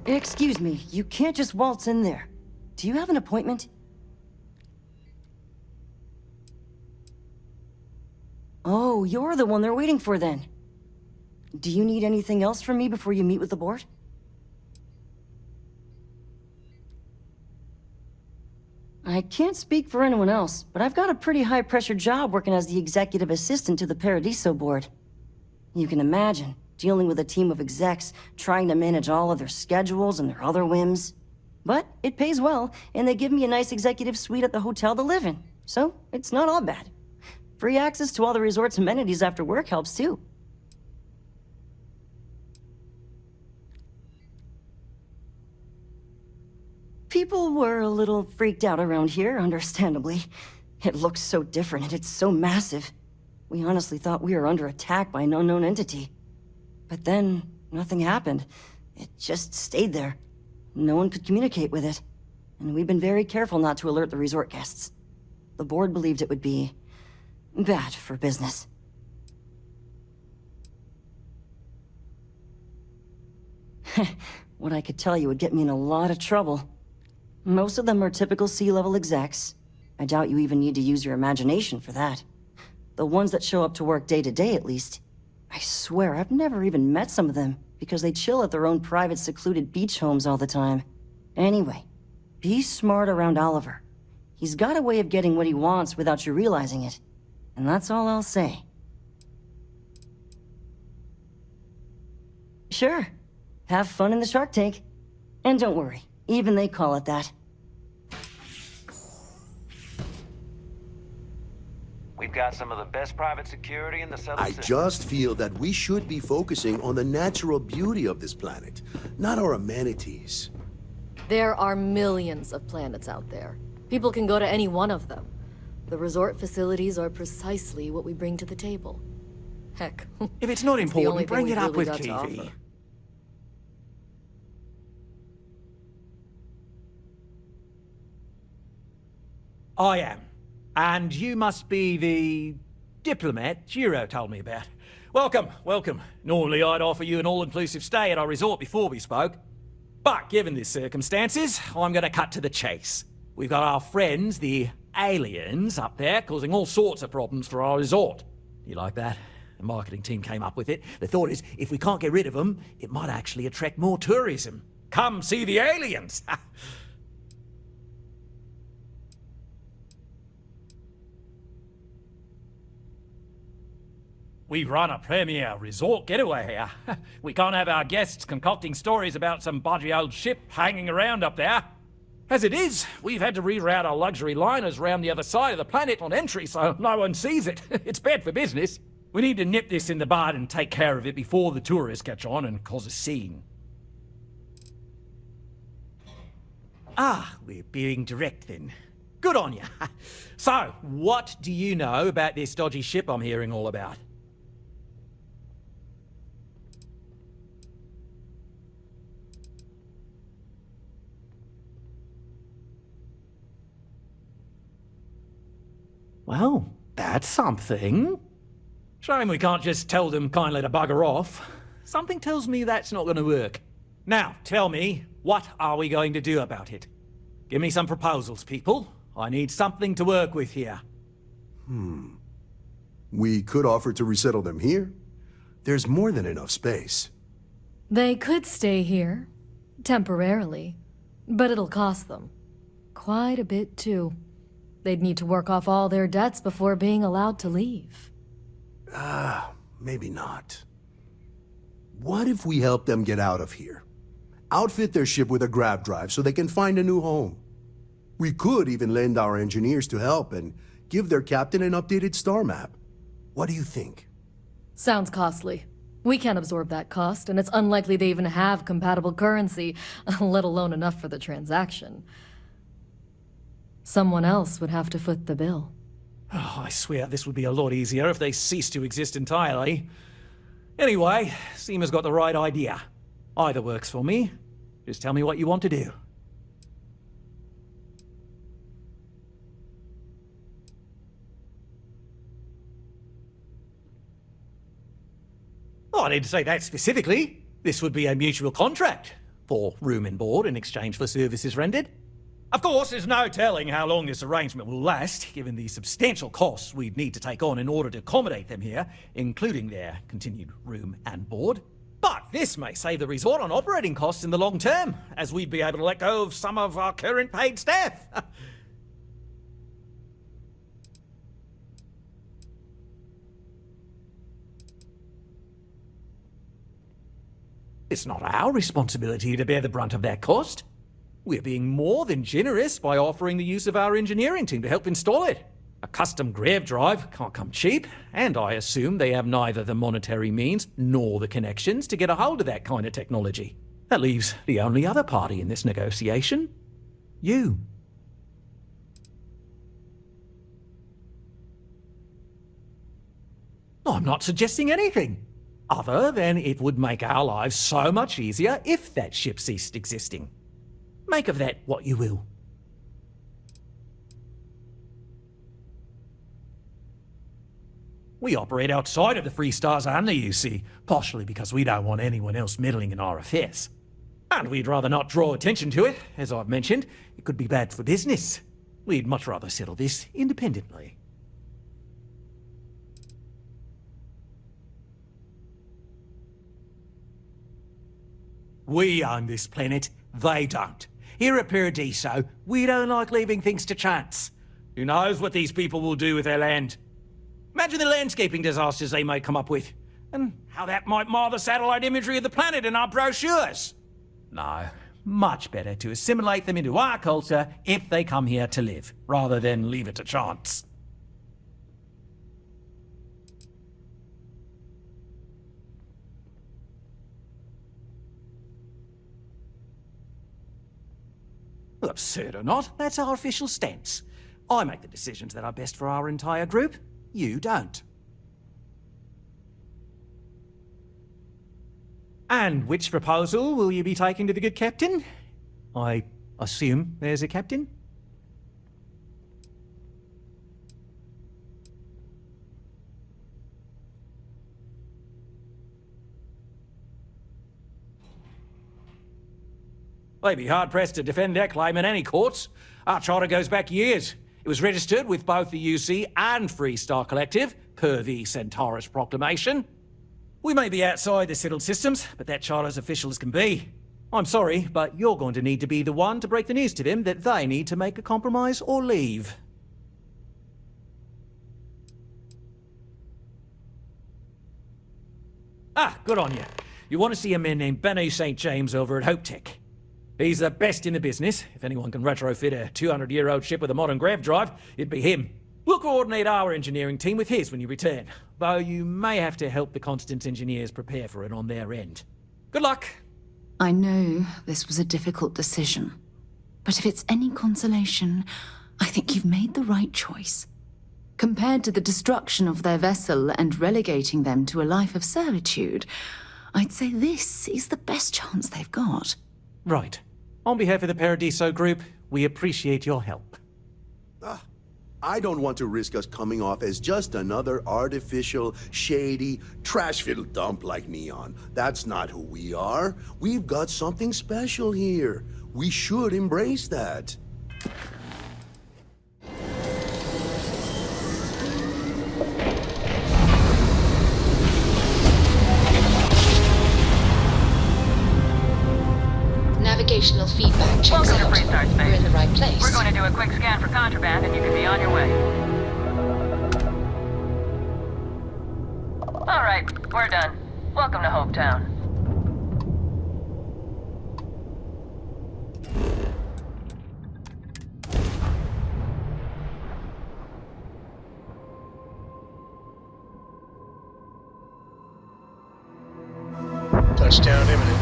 Excuse me, you can't just waltz in there. Do you have an appointment? Oh, you're the one they're waiting for then. Do you need anything else from me before you meet with the board? I can't speak for anyone else, but I've got a pretty high-pressure job working as the executive assistant to the Paradiso board. You can imagine, dealing with a team of execs, trying to manage all of their schedules and their other whims. But it pays well, and they give me a nice executive suite at the hotel to live in, so it's not all bad. Free access to all the resort's amenities after work helps too. People were a little freaked out around here, understandably. It looks so different and it's so massive. We honestly thought we were under attack by an unknown entity. But then, nothing happened. It just stayed there. No one could communicate with it. And we've been very careful not to alert the resort guests. The board believed it would be bad for business. What I could tell you would get me in a lot of trouble. Most of them are typical C-level execs. I doubt you even need to use your imagination for that. The ones that show up to work day to day, at least. I swear, I've never even met some of them, because they chill at their own private, secluded beach homes all the time. Anyway, be smart around Oliver. He's got a way of getting what he wants without you realizing it. And that's all I'll say. Sure. Have fun in the shark tank. And don't worry, even they call it that. We've got some of the best private security in the Southern I System. just feel that we should be focusing on the natural beauty of this planet, not our amenities. There are millions of planets out there. People can go to any one of them. The resort facilities are precisely what we bring to the table. Heck, if it's not it's the only important, thing bring we've it up really with got to Kiwi. offer. I am. And you must be the diplomat Jiro told me about. Welcome, welcome. Normally I'd offer you an all-inclusive stay at our resort before we spoke. But given the circumstances, I'm gonna cut to the chase. We've got our friends, the aliens, up there causing all sorts of problems for our resort. You like that? The marketing team came up with it. The thought is, if we can't get rid of them, it might actually attract more tourism. Come see the aliens! We run a premier resort getaway here. We can't have our guests concocting stories about some bodgy old ship hanging around up there. As it is, we've had to reroute our luxury liners round the other side of the planet on entry so no one sees it. It's bad for business. We need to nip this in the bud and take care of it before the tourists catch on and cause a scene. Ah, we're being direct then. Good on you. So, what do you know about this dodgy ship I'm hearing all about? Well, that's something. Shame we can't just tell them kindly to bugger off. Something tells me that's not going to work. Now, tell me, what are we going to do about it? Give me some proposals, people. I need something to work with here. We could offer to resettle them here. There's more than enough space. They could stay here, temporarily, but it'll cost them. Quite a bit, too. They'd need to work off all their debts before being allowed to leave. Maybe not. What if we help them get out of here? Outfit their ship with a grav drive so they can find a new home. We could even lend our engineers to help and give their captain an updated star map. What do you think? Sounds costly. We can't absorb that cost, and it's unlikely they even have compatible currency, let alone enough for the transaction. Someone else would have to foot the bill. Oh, I swear this would be a lot easier if they ceased to exist entirely. Anyway, Seema's got the right idea. Either works for me. Just tell me what you want to do. Oh, I didn't say that specifically. This would be a mutual contract for room and board in exchange for services rendered. Of course, there's no telling how long this arrangement will last, given the substantial costs we'd need to take on in order to accommodate them here, including their continued room and board. But this may save the resort on operating costs in the long term, as we'd be able to let go of some of our current paid staff. It's not our responsibility to bear the brunt of that cost. We're being more than generous by offering the use of our engineering team to help install it. A custom Grav drive can't come cheap, and I assume they have neither the monetary means nor the connections to get a hold of that kind of technology. That leaves the only other party in this negotiation. You. I'm not suggesting anything, other than it would make our lives so much easier if that ship ceased existing. Make of that what you will. We operate outside of the Free Stars only, you see, partially because we don't want anyone else meddling in our affairs. And we'd rather not draw attention to it, as I've mentioned. It could be bad for business. We'd much rather settle this independently. We own this planet, they don't. Here at Paradiso, we don't like leaving things to chance. Who knows what these people will do with their land? Imagine the landscaping disasters they might come up with. And how that might mar the satellite imagery of the planet in our brochures. No, much better to assimilate them into our culture if they come here to live, rather than leave it to chance. Well, absurd or not, that's our official stance. I make the decisions that are best for our entire group. You don't. And which proposal will you be taking to the good captain? I assume there's a captain? They'd be hard-pressed to defend their claim in any courts. Our charter goes back years. It was registered with both the UC and Free Star Collective, per the Centaurus Proclamation. We may be outside the settled systems, but that charter's official as can be. I'm sorry, but you're going to need to be the one to break the news to them that they need to make a compromise or leave. Ah, good on you. You want to see a man named Benny St. James over at HopeTech. He's the best in the business. If anyone can retrofit a 200-year-old ship with a modern grav drive, it'd be him. We'll coordinate our engineering team with his when you return, though you may have to help the Constant engineers prepare for it on their end. Good luck. I know this was a difficult decision, but if it's any consolation, I think you've made the right choice. Compared to the destruction of their vessel and relegating them to a life of servitude, I'd say this is the best chance they've got. Right. On behalf of the Paradiso group, we appreciate your help. I don't want to risk us coming off as just another artificial, shady, trash-filled dump like Neon. That's not who we are. We've got something special here. We should embrace that. Navigational feedback checks out. We're in the right place. We're going to do a quick scan for contraband and you can be on your way. All right, we're done. Welcome to Hopetown. Touchdown imminent.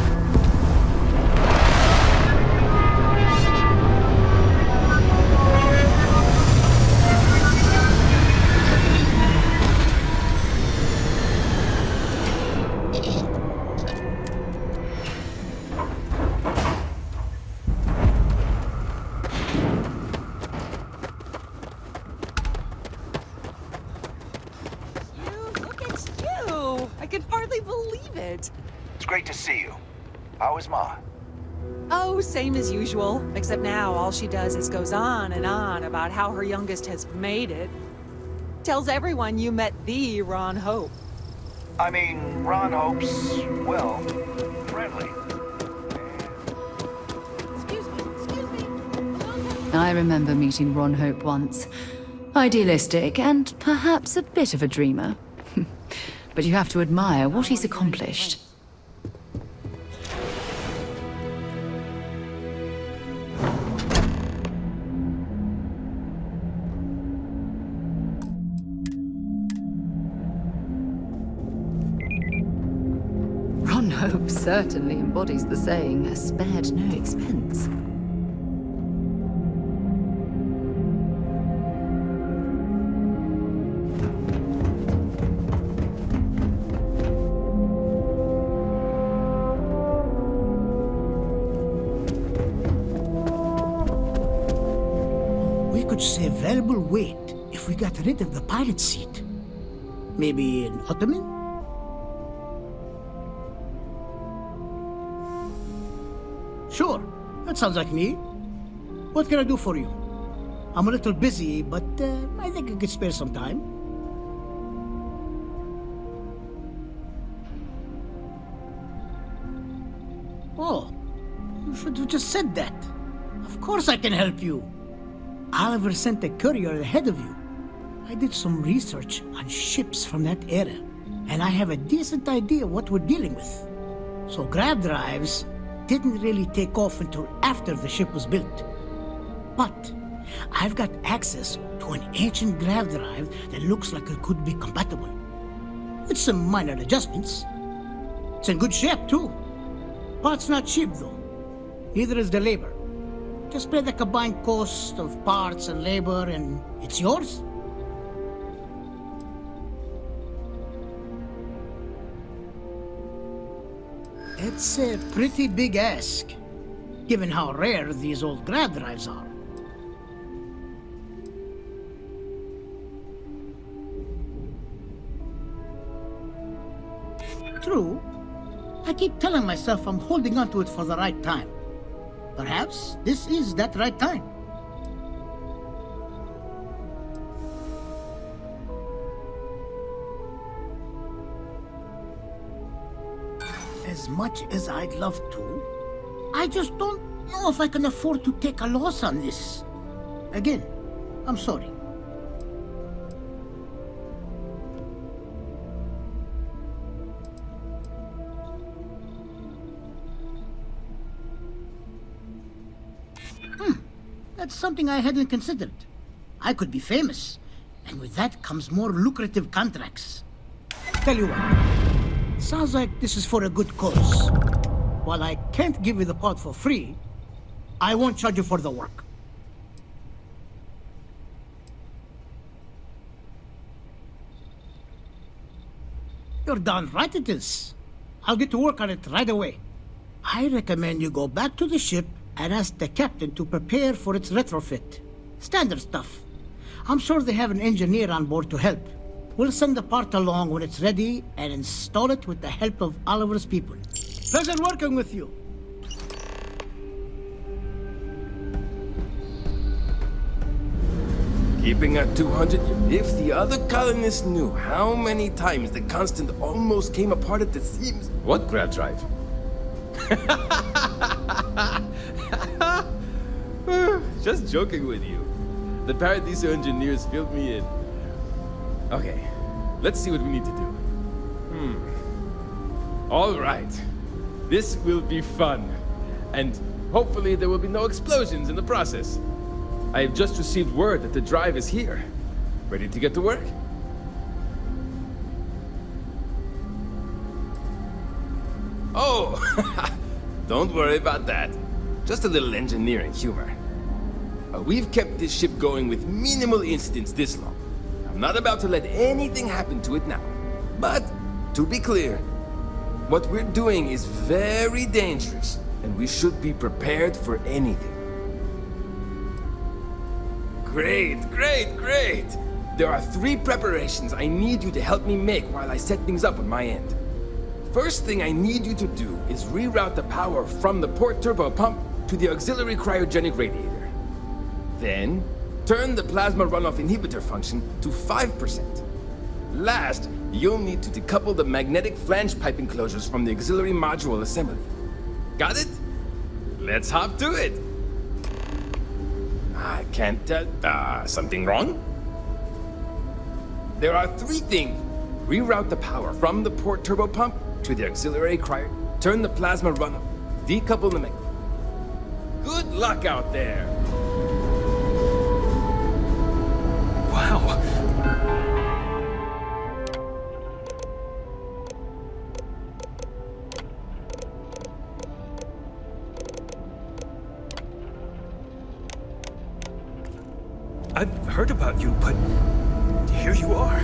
It's great to see you. How is Ma? Oh, same as usual. Except now all she does is goes on and on about how her youngest has made it. Tells everyone you met the Ron Hope. I mean, Ron Hope's, well, friendly. I remember meeting Ron Hope once. Idealistic and perhaps a bit of a dreamer. But you have to admire what he's accomplished. Ron Hope certainly embodies the saying, spared no expense. Save valuable weight if we got rid of the pilot seat. Maybe an ottoman? Sure, that sounds like me. What can I do for you? I'm a little busy, but I think I could spare some time. Oh, you should have just said that. Of course I can help you. Oliver sent a courier ahead of you. I did some research on ships from that era. and I have a decent idea what we're dealing with. So grav drives didn't really take off until after the ship was built. But I've got access to an ancient grav drive that looks like it could be compatible. With some minor adjustments. It's in good shape, too. Parts not cheap, though. Neither is the labor. Just pay the combined cost of parts and labor, and it's yours. It's a pretty big ask, given how rare these old grav drives are. True. I keep telling myself I'm holding on to it for the right time. Perhaps this is that right time. As much as I'd love to, I just don't know if I can afford to take a loss on this. Again, I'm sorry. That's something I hadn't considered. I could be famous, and with that comes more lucrative contracts. Tell you what, sounds like this is for a good cause. While I can't give you the part for free, I won't charge you for the work. You're darn right it is. I'll get to work on it right away. I recommend you go back to the ship and ask the captain to prepare for its retrofit. Standard stuff. I'm sure they have an engineer on board to help. We'll send the part along when it's ready and install it with the help of Oliver's people. Pleasure working with you. Keeping at 200. If the other colonists knew how many times the Constant almost came apart at the seams. What grav drive? Just joking with you. The Paradiso engineers filled me in. Okay, let's see what we need to do. All right. This will be fun. And hopefully there will be no explosions in the process. I have just received word that the drive is here. Ready to get to work? Oh, don't worry about that. Just a little engineering humor. We've kept this ship going with minimal incidents this long. I'm not about to let anything happen to it now. But, to be clear, what we're doing is very dangerous, and we should be prepared for anything. Great, great, great! There are 3 preparations I need you to help me make while I set things up on my end. First thing I need you to do is reroute the power from the port turbo pump to the auxiliary cryogenic radiator. Then, turn the plasma runoff inhibitor function to 5%. Last, you'll need to decouple the magnetic flange pipe enclosures from the auxiliary module assembly. Got it? Let's hop to it! I can't tell. Something wrong? There are 3 things. Reroute the power from the port turbo pump to the auxiliary cryo. Turn the plasma runoff. Decouple the Good luck out there! Wow. I've heard about you, but here you are.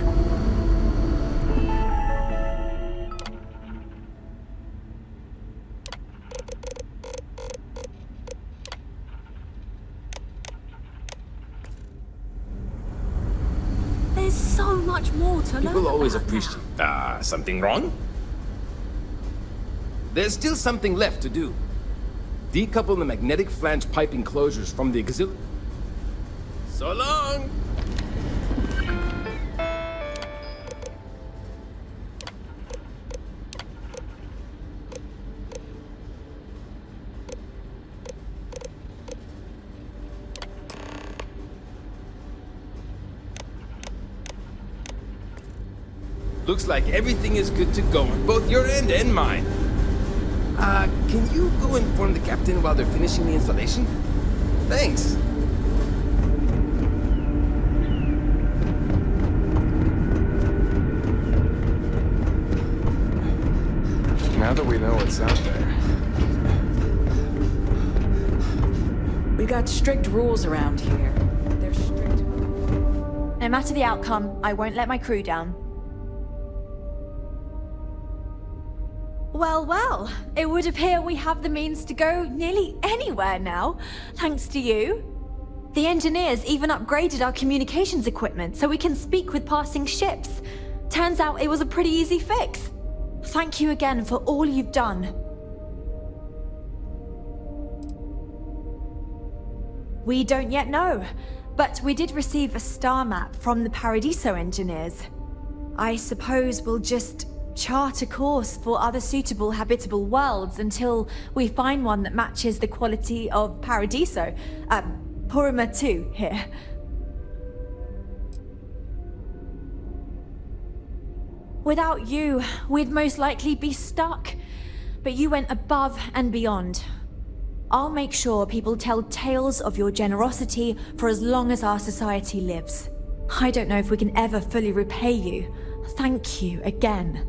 There's so much more to learn. People always appreciate. Something wrong? There's still something left to do. Decouple the magnetic flange pipe enclosures from the auxiliary. So long! Looks like everything is good to go on both your end and mine. Can you go inform the captain while they're finishing the installation? Thanks. Now that we know what's out there. We got strict rules around here. They're strict. No matter the outcome, I won't let my crew down. Well, well, it would appear we have the means to go nearly anywhere now, thanks to you. The engineers even upgraded our communications equipment so we can speak with passing ships. Turns out it was a pretty easy fix. Thank you again for all you've done. We don't yet know, but we did receive a star map from the Paradiso engineers. I suppose we'll just chart a course for other suitable habitable worlds until we find one that matches the quality of Paradiso. Porrima 2 here. Without you, we'd most likely be stuck. But you went above and beyond. I'll make sure people tell tales of your generosity for as long as our society lives. I don't know if we can ever fully repay you. Thank you again.